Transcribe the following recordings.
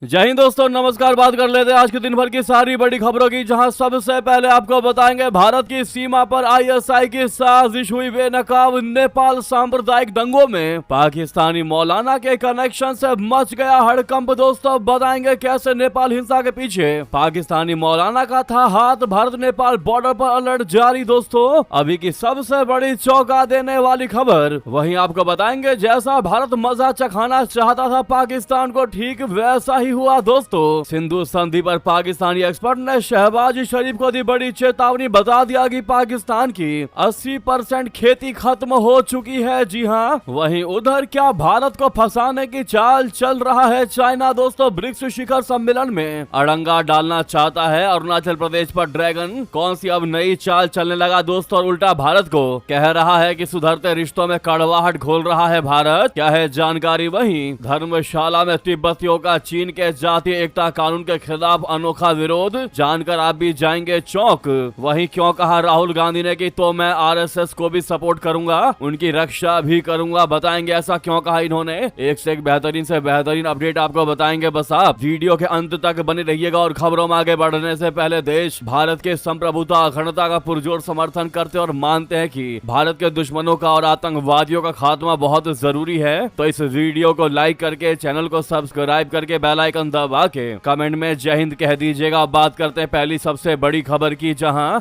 जय हिंद दोस्तों, नमस्कार। बात कर लेते हैं आज के दिन भर की सारी बड़ी खबरों की, जहां सबसे पहले आपको बताएंगे भारत की सीमा पर आईएसआई की साजिश हुई बेनकाब। नेपाल सांप्रदायिक दंगों में पाकिस्तानी मौलाना के कनेक्शन से मच गया हड़कंप। दोस्तों बताएंगे कैसे नेपाल हिंसा के पीछे पाकिस्तानी मौलाना का था हाथ। भारत नेपाल बॉर्डर पर अलर्ट जारी। दोस्तों अभी की सबसे बड़ी चौंका देने वाली खबर। वहीं आपको बताएंगे जैसा भारत मजा चखाना चाहता था पाकिस्तान को, ठीक वैसा ही हुआ। दोस्तों सिंधु संधि पर पाकिस्तानी एक्सपर्ट ने शहबाज शरीफ को दी बड़ी चेतावनी। बता दिया कि पाकिस्तान की 80% खेती खत्म हो चुकी है। जी हाँ, वहीं उधर क्या भारत को फंसाने की चाल चल रहा है चाइना। दोस्तों ब्रिक्स शिखर सम्मेलन में अड़ंगा डालना चाहता है अरुणाचल प्रदेश पर ड्रैगन। कौन सी अब नई चाल चलने लगा दोस्तों, और उल्टा भारत को कह रहा है कि सुधरते रिश्तों में कड़वाहट घोल रहा है भारत। क्या है जानकारी। वहीं धर्मशाला में तिब्बतियों का चीन के जातीय एकता कानून के खिलाफ अनोखा विरोध, जानकर आप भी जाएंगे चौंक। वहीं क्यों कहा राहुल गांधी ने कि तो मैं आरएसएस को भी सपोर्ट करूंगा, उनकी रक्षा भी करूंगा। बताएंगे ऐसा क्यों कहा इन्होंने। एक से एक बेहतरीन से बेहतरीन अपडेट आपको बताएंगे। बस आप वीडियो के अंत तक बने रहिएगा। और खबरों में आगे बढ़ने से पहले देश भारत के संप्रभुता अखंडता का पुरजोर समर्थन करते और मानते हैं कि भारत के दुश्मनों का और आतंकवादियों का खात्मा बहुत जरूरी है। तो इस वीडियो को लाइक करके, चैनल को सब्सक्राइब करके, बेल आइकन दबा के कमेंट में जय हिंद कह दीजिएगा। बात करते हैं पहली सबसे बड़ी खबर की, जहां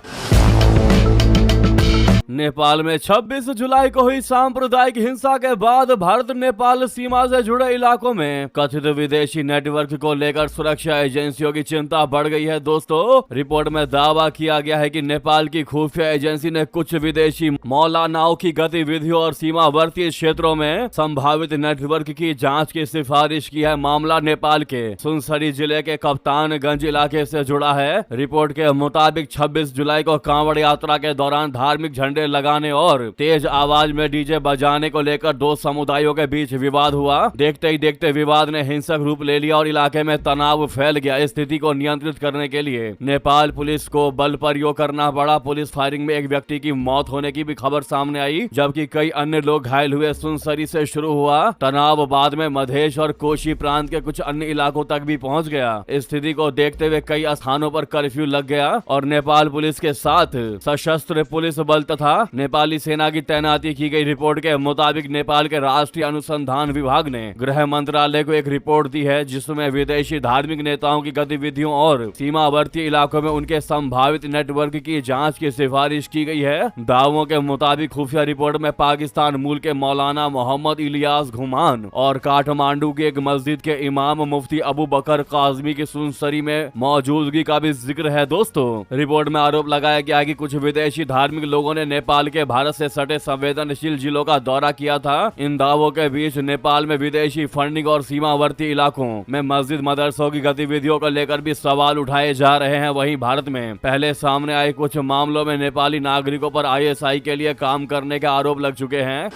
नेपाल में 26 जुलाई को हुई सांप्रदायिक हिंसा के बाद भारत नेपाल सीमा से जुड़े इलाकों में कथित विदेशी नेटवर्क को लेकर सुरक्षा एजेंसियों की चिंता बढ़ गई है। दोस्तों रिपोर्ट में दावा किया गया है कि नेपाल की खुफिया एजेंसी ने कुछ विदेशी मौलानाओं की गतिविधियों और सीमावर्ती क्षेत्रों में संभावित नेटवर्क की जांच की सिफारिश की है। मामला नेपाल के सुनसरी जिले के कप्तानगंज इलाके से जुड़ा है। रिपोर्ट के मुताबिक 26 जुलाई को कांवड़ यात्रा के दौरान धार्मिक झंडे लगाने और तेज आवाज में डीजे बजाने को लेकर दो समुदायों के बीच विवाद हुआ। देखते ही देखते विवाद ने हिंसक रूप ले लिया और इलाके में तनाव फैल गया। स्थिति को नियंत्रित करने के लिए नेपाल पुलिस को बल प्रयोग करना पड़ा। पुलिस फायरिंग में एक व्यक्ति की मौत होने की भी खबर सामने आई, जबकि कई अन्य लोग घायल हुए। सुनसरी से शुरू हुआ तनाव बाद में मधेश और कोशी प्रांत के कुछ अन्य इलाकों तक भी पहुंच गया। स्थिति को देखते हुए कई स्थानों पर कर्फ्यू लग गया और नेपाल पुलिस के साथ सशस्त्र पुलिस बल तथा नेपाली सेना की तैनाती की गई। रिपोर्ट के मुताबिक नेपाल के राष्ट्रीय अनुसंधान विभाग ने गृह मंत्रालय को एक रिपोर्ट दी है, जिसमें विदेशी धार्मिक नेताओं की गतिविधियों और सीमावर्ती इलाकों में उनके संभावित नेटवर्क की जांच की सिफारिश की गई है। दावों के मुताबिक खुफिया रिपोर्ट में पाकिस्तान मूल के मौलाना मोहम्मद इलियास घुमान और काठमांडू की एक मस्जिद के इमाम मुफ्ती अबू बकर काजमी की सुनसरी में मौजूदगी का भी जिक्र है। दोस्तों रिपोर्ट में आरोप लगाया गया कि कुछ विदेशी धार्मिक लोगों ने नेपाल के भारत से सटे संवेदनशील जिलों का दौरा किया था। इन दावों के बीच नेपाल में विदेशी फंडिंग और सीमावर्ती इलाकों में मस्जिद मदरसों की गतिविधियों को लेकर भी सवाल उठाए जा रहे हैं। वहीं भारत में पहले सामने आए कुछ मामलों में नेपाली नागरिकों पर आईएसआई के लिए काम करने के आरोप लग चुके हैं।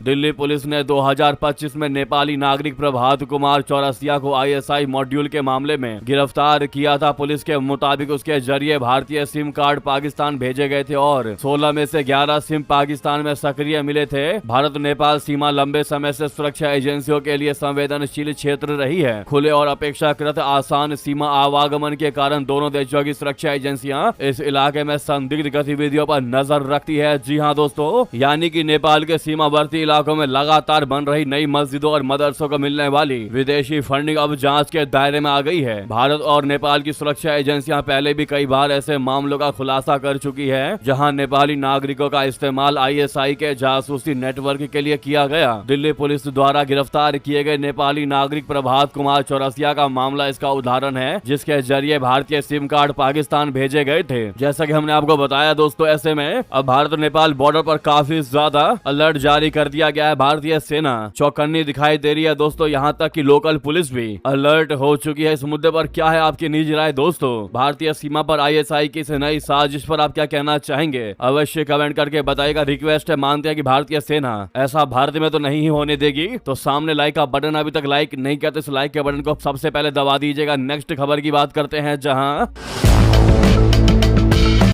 दिल्ली पुलिस ने 2025 में नेपाली नागरिक प्रभात कुमार चौरसिया को आईएसआई मॉड्यूल के मामले में गिरफ्तार किया था। पुलिस के मुताबिक उसके जरिए भारतीय सिम कार्ड पाकिस्तान भेजे गए थे और 16 में से 11 सिम पाकिस्तान में सक्रिय मिले थे। भारत नेपाल सीमा लंबे समय से सुरक्षा एजेंसियों के लिए संवेदनशील क्षेत्र रही है। खुले और अपेक्षाकृत आसान सीमा आवागमन के कारण दोनों देशों की सुरक्षा एजेंसियां इस इलाके में संदिग्ध गतिविधियों पर नजर रखती है। जी हाँ दोस्तों, यानी कि नेपाल के सीमावर्ती इलाकों में लगातार बन रही नई मस्जिदों और मदरसों को मिलने वाली विदेशी फंडिंग अब जांच के दायरे में आ गई है। भारत और नेपाल की सुरक्षा एजेंसियां पहले भी कई बार ऐसे मामलों का खुलासा कर चुकी है, जहां नेपाली नागरिकों का इस्तेमाल आईएसआई के जासूसी नेटवर्क के लिए किया गया। दिल्ली पुलिस द्वारा गिरफ्तार किए गए नेपाली नागरिक प्रभात कुमार चौरसिया का मामला इसका उदाहरण है, जिसके जरिए भारतीय सिम कार्ड पाकिस्तान भेजे गए थे। जैसा कि हमने आपको बताया दोस्तों, ऐसे में अब भारत नेपाल बॉर्डर पर काफी ज्यादा अलर्ट जारी कर दिया गया है। भारतीय सेना चौकन्नी दिखाई दे रही है दोस्तों, यहाँ तक कि लोकल पुलिस भी अलर्ट हो चुकी है। इस मुद्दे पर क्या है आपकी निजी राय दोस्तों? भारतीय सीमा पर आईएसआई की इस नई साजिश पर आप क्या कहना चाहेंगे? अवश्य कमेंट करके बताइएगा। रिक्वेस्ट है, मानते हैं कि भारतीय सेना ऐसा भारत में तो नहीं ही होने देगी। तो सामने लाइक का बटन अभी तक लाइक नहीं किया तो इस लाइक के बटन को सबसे पहले दबा दीजिएगा। नेक्स्ट खबर की बात करते हैं, जहां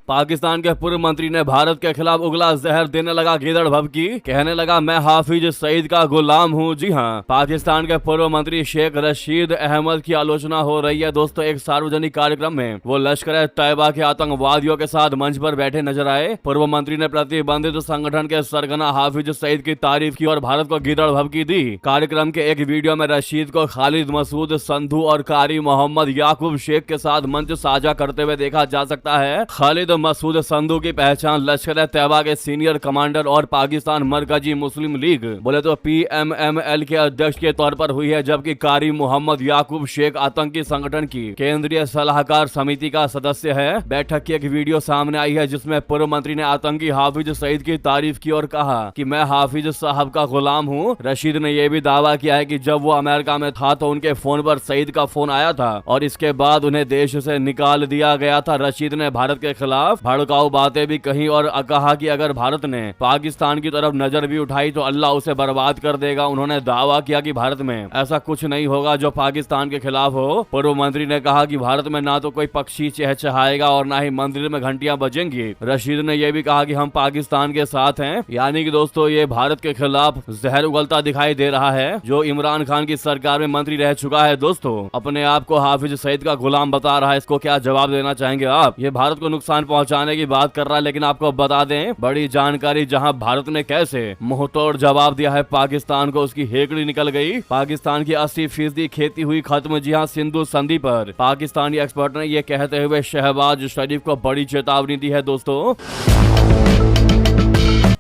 पाकिस्तान के पूर्व मंत्री ने भारत के खिलाफ उगला जहर देने लगा गीदड़ भभकी, कहने लगा मैं हाफिज सईद का गुलाम हूँ। जी हाँ, पाकिस्तान के पूर्व मंत्री शेख रशीद अहमद की आलोचना हो रही है दोस्तों। एक सार्वजनिक कार्यक्रम में वो लश्कर तैयबा के आतंकवादियों के साथ मंच पर बैठे नजर आए। पूर्व मंत्री ने प्रतिबंधित संगठन के सरगना हाफिज सईद की तारीफ की और भारत को गीदड़ भभकी दी। कार्यक्रम के एक वीडियो में रशीद को खालिद मसूद संधू और कारी मोहम्मद याकूब शेख के साथ मंच साझा करते हुए देखा जा सकता है। खालिद मसूद संधू की पहचान लश्कर तैयबा के सीनियर कमांडर और पाकिस्तान मरकजी मुस्लिम लीग बोले तो PMML के अध्यक्ष के तौर पर हुई है, जबकि कारी मोहम्मद याकूब शेख आतंकी संगठन की केंद्रीय सलाहकार समिति का सदस्य है। बैठक की एक वीडियो सामने आई है जिसमें पूर्व मंत्री ने आतंकी हाफिज सईद की तारीफ की और कहा कि मैं हाफिज साहब का गुलाम हूँ। रशीद ने यह भी दावा किया है कि जब वो अमेरिका में था तो उनके फोन पर सईद का फोन आया था और इसके बाद उन्हें देश से निकाल दिया गया था। रशीद ने भारत के खिलाफ भड़काऊ बातें भी कही और कहा कि अगर भारत ने पाकिस्तान की तरफ नजर भी उठाई तो अल्लाह उसे बर्बाद कर देगा। उन्होंने दावा किया कि भारत में ऐसा कुछ नहीं होगा जो पाकिस्तान के खिलाफ हो। पूर्व मंत्री ने कहा कि भारत में ना तो कोई पक्षी चहचहाएगा और ना ही मंदिर में घंटियां बजेंगी। रशीद ने यह भी कहा कि हम पाकिस्तान के साथ हैं, यानी कि दोस्तों ये भारत के खिलाफ जहर उगलता दिखाई दे रहा है। जो इमरान खान की सरकार में मंत्री रह चुका है दोस्तों, अपने आप को हाफिज सईद का गुलाम बता रहा है। इसको क्या जवाब देना चाहेंगे आप? ये भारत को नुकसान पहुंचाने की बात कर रहा है, लेकिन आपको बता दें बड़ी जानकारी, जहां भारत ने कैसे मुंहतोड़ जवाब दिया है पाकिस्तान को, उसकी हेकड़ी निकल गई। पाकिस्तान की 80% खेती हुई खत्म। जी हाँ, सिंधु संधि पर पाकिस्तानी एक्सपर्ट ने यह कहते हुए शहबाज शरीफ को बड़ी चेतावनी दी है दोस्तों।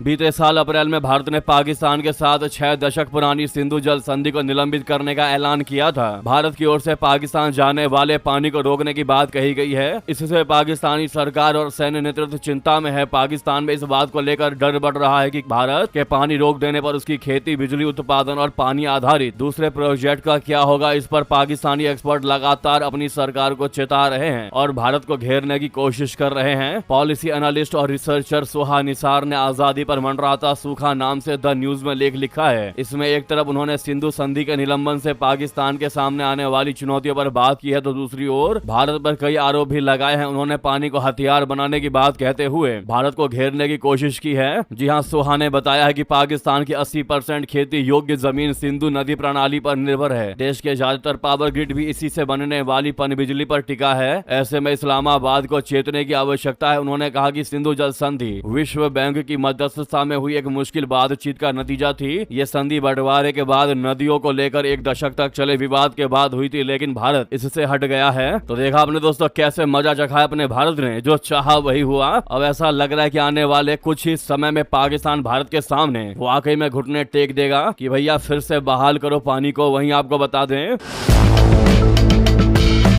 बीते साल अप्रैल में भारत ने पाकिस्तान के साथ 6 दशक पुरानी सिंधु जल संधि को निलंबित करने का ऐलान किया था। भारत की ओर से पाकिस्तान जाने वाले पानी को रोकने की बात कही गई है। इससे पाकिस्तानी सरकार और सैन्य नेतृत्व चिंता में है। पाकिस्तान में इस बात को लेकर डर बढ़ रहा है कि भारत के पानी रोक देने पर उसकी खेती, बिजली उत्पादन और पानी आधारित दूसरे प्रोजेक्ट का क्या होगा। इस पर पाकिस्तानी एक्सपर्ट लगातार अपनी सरकार को चेता रहे हैं और भारत को घेरने की कोशिश कर रहे हैं। पॉलिसी एनालिस्ट और रिसर्चर सुहा निसार ने आजादी पर मंडराता सूखा नाम से द न्यूज में लेख लिखा है। इसमें एक तरफ उन्होंने सिंधु संधि के निलंबन से पाकिस्तान के सामने आने वाली चुनौतियों पर बात की है, तो दूसरी ओर भारत पर कई आरोप भी लगाए हैं। उन्होंने पानी को हथियार बनाने की बात कहते हुए भारत को घेरने की कोशिश की है। जी हाँ, सुहा ने बताया है कि पाकिस्तान की 80% खेती योग्य जमीन सिंधु नदी प्रणाली पर निर्भर है। देश के ज्यादातर पावर ग्रिड भी इसी से बनने वाली पनबिजली पर टिका है। ऐसे में इस्लामाबाद को चेतने की आवश्यकता है। उन्होंने कहा कि सिंधु जल संधि विश्व बैंक की मध्यस्थता में हुई एक मुश्किल बातचीत का नतीजा थी। ये संधि बंटवारे के बाद नदियों को लेकर 1 दशक तक चले विवाद के बाद हुई थी, लेकिन भारत इससे हट गया है। तो देखा आपने दोस्तों कैसे मजा चखा अपने भारत ने, जो चाहा वही हुआ। अब ऐसा लग रहा है कि आने वाले कुछ ही समय में पाकिस्तान भारत के सामने वाकई में घुटने टेक देगा कि भैया फिर से बहाल करो पानी को। वहीं आपको बता दें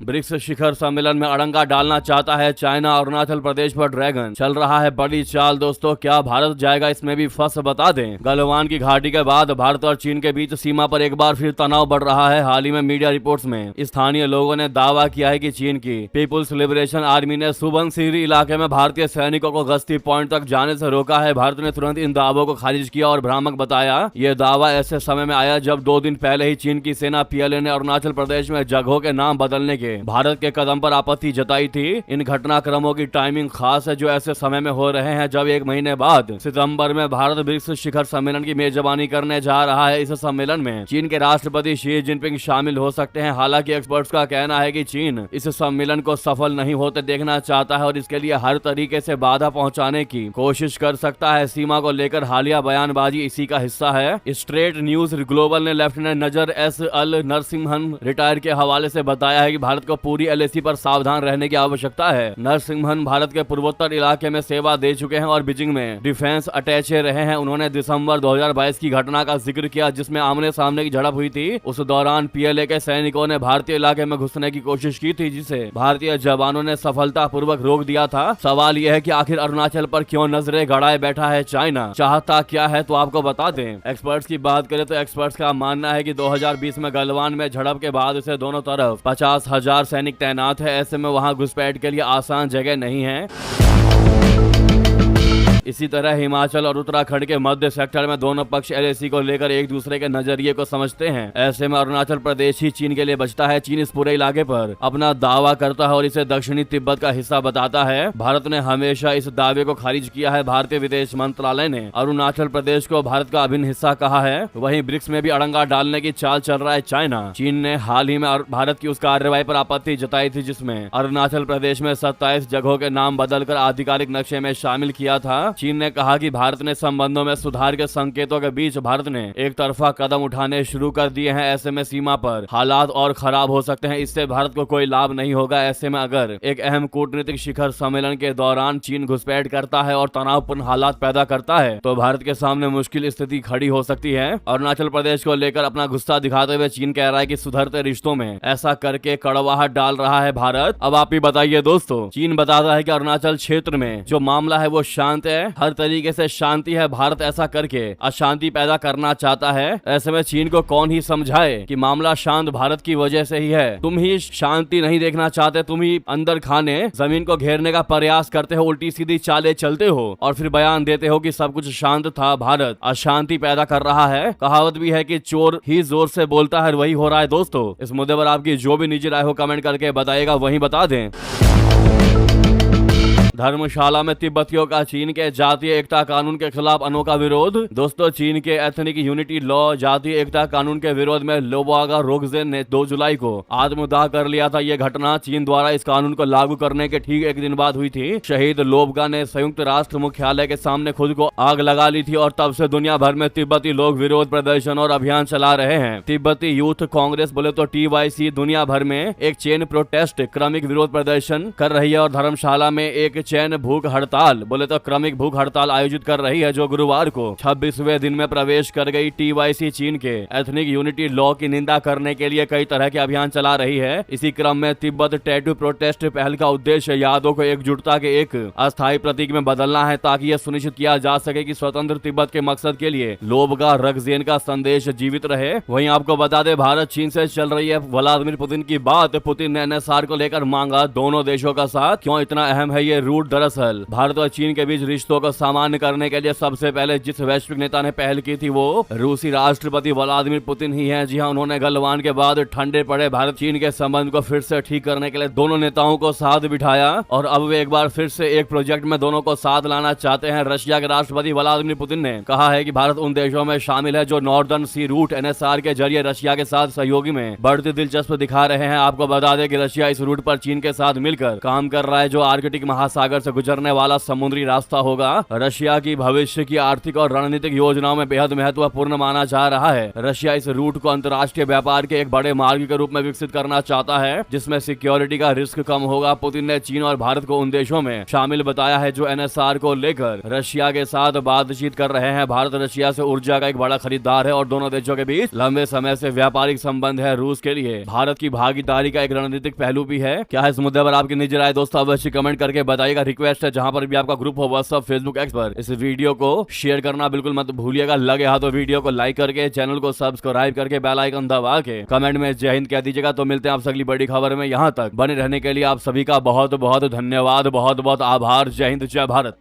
ब्रिक्स शिखर सम्मेलन में अड़ंगा डालना चाहता है चाइना। अरुणाचल प्रदेश पर ड्रैगन चल रहा है बड़ी चाल दोस्तों, क्या भारत जाएगा इसमें भी फंस? बता दें गलवान की घाटी के बाद भारत और चीन के बीच सीमा पर एक बार फिर तनाव बढ़ रहा है। हाल ही में मीडिया रिपोर्ट्स में स्थानीय लोगों ने दावा किया है कि चीन की पीपुल्स लिबरेशन आर्मी ने सुबनसिरी इलाके में भारतीय सैनिकों को गश्ती पॉइंट तक जाने से रोका है। भारत ने तुरंत इन दावों को खारिज किया और भ्रामक बताया। यह दावा ऐसे समय में आया जब 2 दिन पहले ही चीन की सेना PLA ने अरुणाचल प्रदेश में जगहों के नाम बदलने के भारत के कदम पर आपत्ति जताई थी। इन घटनाक्रमों की टाइमिंग खास है जो ऐसे समय में हो रहे हैं जब 1 महीने बाद सितंबर में भारत ब्रिक्स शिखर सम्मेलन की मेजबानी करने जा रहा है। इस सम्मेलन में चीन के राष्ट्रपति शी जिनपिंग शामिल हो सकते हैं। हालांकि एक्सपर्ट्स का कहना है कि चीन इस सम्मेलन को सफल नहीं होते देखना चाहता है और इसके लिए हर तरीके से बाधा पहुंचाने की कोशिश कर सकता है। सीमा को लेकर हालिया बयानबाजी इसी का हिस्सा है। स्ट्रेट न्यूज ग्लोबल ने लेफ्टिनेंट नजर एस अल नरसिम्हन रिटायर के हवाले से बताया है कि भारत को पूरी LAC पर सावधान रहने की आवश्यकता है। नरसिम्हन भारत के पूर्वोत्तर इलाके में सेवा दे चुके हैं और बीजिंग में डिफेंस अटैचे रहे हैं। उन्होंने दिसंबर 2022 की घटना का जिक्र किया जिसमें आमने सामने की झड़प हुई थी। उस दौरान PLA के सैनिकों ने भारतीय इलाके में घुसने की कोशिश की थी जिसे भारतीय जवानों ने सफलतापूर्वक रोक दिया था। सवाल यह है कि आखिर अरुणाचल पर क्यों नजरें गड़ाए बैठा है चाइना, चाहता क्या है? तो आपको बता दें एक्सपर्ट्स की बात करें तो एक्सपर्ट्स का मानना है कि 2020 में गलवान में झड़प के बाद उसे दोनों तरफ 50,000 सैनिक तैनात है। ऐसे में वहां घुसपैठ के लिए आसान जगह नहीं है। इसी तरह हिमाचल और उत्तराखंड के मध्य सेक्टर में दोनों पक्ष एलएसी को लेकर एक दूसरे के नजरिए को समझते हैं। ऐसे में अरुणाचल प्रदेश ही चीन के लिए बचता है। चीन इस पूरे इलाके पर अपना दावा करता है और इसे दक्षिणी तिब्बत का हिस्सा बताता है। भारत ने हमेशा इस दावे को खारिज किया है। भारतीय विदेश मंत्रालय ने अरुणाचल प्रदेश को भारत का अभिन्न हिस्सा कहा है। वहीं ब्रिक्स में भी अड़ंगा डालने की चाल चल रहा है चाइना। चीन ने हाल ही में भारत की उस कार्रवाई पर आपत्ति जताई थी जिसमें अरुणाचल प्रदेश में 27 जगहों के नाम बदलकर आधिकारिक नक्शे में शामिल किया था। चीन ने कहा कि भारत ने संबंधों में सुधार के संकेतों के बीच भारत ने एक तरफा कदम उठाने शुरू कर दिए हैं। ऐसे में सीमा पर हालात और खराब हो सकते हैं। इससे भारत को कोई लाभ नहीं होगा। ऐसे में अगर एक अहम कूटनीतिक शिखर सम्मेलन के दौरान चीन घुसपैठ करता है और तनावपूर्ण हालात पैदा करता है तो भारत के सामने मुश्किल स्थिति खड़ी हो सकती है। अरुणाचल प्रदेश को लेकर अपना गुस्सा दिखाते हुए चीन कह रहा है कि सुधरते रिश्तों में ऐसा करके कड़वाहट डाल रहा है भारत। अब आप ही बताइए दोस्तों, चीन बताता है कि अरुणाचल क्षेत्र में जो मामला है वो शांत है, हर तरीके से शांति है। भारत ऐसा करके अशांति पैदा करना चाहता है। ऐसे में चीन को कौन ही समझाए कि मामला शांत भारत की वजह से ही है। तुम ही शांति नहीं देखना चाहते, तुम ही अंदर खाने जमीन को घेरने का प्रयास करते हो, उल्टी सीधी चालें चलते हो और फिर बयान देते हो कि सब कुछ शांत था। भारत अशांति पैदा कर रहा है। कहावत भी है कि चोर ही जोर से बोलता है, वही हो रहा है। दोस्तों, इस मुद्दे पर आपकी जो भी निजी राय हो कमेंट करके बताइएगा, वहीं बता दें। धर्मशाला में तिब्बतियों का चीन के जातीय एकता कानून के खिलाफ अनोखा विरोध। दोस्तों, चीन के एथनिक यूनिटी लॉ जातीय एकता कानून के विरोध में लोबोगा रोगजेन ने 2 जुलाई को आत्मदाह कर लिया था। यह घटना चीन द्वारा इस कानून को लागू करने के ठीक एक दिन बाद हुई थी। शहीद लोबगा ने संयुक्त राष्ट्र मुख्यालय के सामने खुद को आग लगा ली थी और तब से दुनिया भर में तिब्बती लोग विरोध प्रदर्शन और अभियान चला रहे हैं। तिब्बती यूथ कांग्रेस बोले तो TYC दुनिया भर में एक चेन प्रोटेस्ट क्रमिक विरोध प्रदर्शन कर रही है और धर्मशाला में एक चैन भूख हड़ताल बोले तो क्रमिक भूख हड़ताल आयोजित कर रही है, जो गुरुवार को 26वें दिन में प्रवेश कर गई। TYC चीन के एथनिक यूनिटी लॉ की निंदा करने के लिए कई तरह के अभियान चला रही है। इसी क्रम में तिब्बत टैटू प्रोटेस्ट पहल का उद्देश्य यादों को एकजुटता के एक अस्थायी प्रतीक में बदलना है ताकि यह सुनिश्चित किया जा सके कि स्वतंत्र तिब्बत के मकसद के लिए लोबगा रगजेन का संदेश जीवित रहे। वहीं आपको बता दें, भारत चीन से चल रही है व्लादिमीर पुतिन की बात। पुतिन ने NSR को लेकर मांगा दोनों देशों का साथ। क्यों इतना अहम है ये रूट? दरअसल भारत और चीन के बीच रिश्तों को सामान्य करने के लिए सबसे पहले जिस वैश्विक नेता ने पहल की थी वो रूसी राष्ट्रपति व्लादिमीर पुतिन ही हैं। जी हां, उन्होंने गलवान के बाद ठंडे पड़े भारत चीन के संबंध को फिर से ठीक करने के लिए दोनों नेताओं को साथ बिठाया और अब वे एक बार फिर से एक प्रोजेक्ट में दोनों को साथ लाना चाहते हैं। रशिया के राष्ट्रपति व्लादिमीर पुतिन ने कहा है कि भारत उन देशों में शामिल है जो नॉर्दर्न सी रूट NSR के जरिए रशिया के साथ सहयोगी में बढ़ती दिलचस्पी दिखा रहे हैं। आपको बता दें कि रशिया इस रूट पर चीन के साथ मिलकर काम कर रहा है, जो आर्कटिक महासागर से गुजरने वाला समुद्री रास्ता होगा। रशिया की भविष्य की आर्थिक और रणनीतिक योजनाओं में बेहद महत्वपूर्ण माना जा रहा है। रशिया इस रूट को अंतर्राष्ट्रीय व्यापार के एक बड़े मार्ग के रूप में विकसित करना चाहता है जिसमें सिक्योरिटी का रिस्क कम होगा। पुतिन ने चीन और भारत को उन देशों में शामिल बताया है जो NSR को लेकर रशिया के साथ बातचीत कर रहे हैं। भारत रशिया से ऊर्जा का एक बड़ा खरीदार है और दोनों देशों के बीच लंबे समय से व्यापारिक संबंध है। रूस के लिए भारत की भागीदारी का एक रणनीतिक पहलू भी है। क्या है इस मुद्दे पर आपकी निजी राय? दोस्तों, अवश्य कमेंट करके बताइएगा। रिक्वेस्ट है, जहां पर भी आपका ग्रुप हो व्हाट्सएप, फेसबुक, एक्स पर, इस वीडियो को शेयर करना बिल्कुल मत भूलिएगा। लगे हाथों वीडियो को लाइक करके चैनल को सब्सक्राइब करके बेल आइकन दबा के कमेंट में जय हिंद कह दीजिएगा। तो मिलते हैं आपसे अगली बड़ी खबर में। यहां तक बने रहने के लिए आप सभी का बहुत बहुत धन्यवाद, बहुत बहुत आभार। जय हिंद, जय भारत।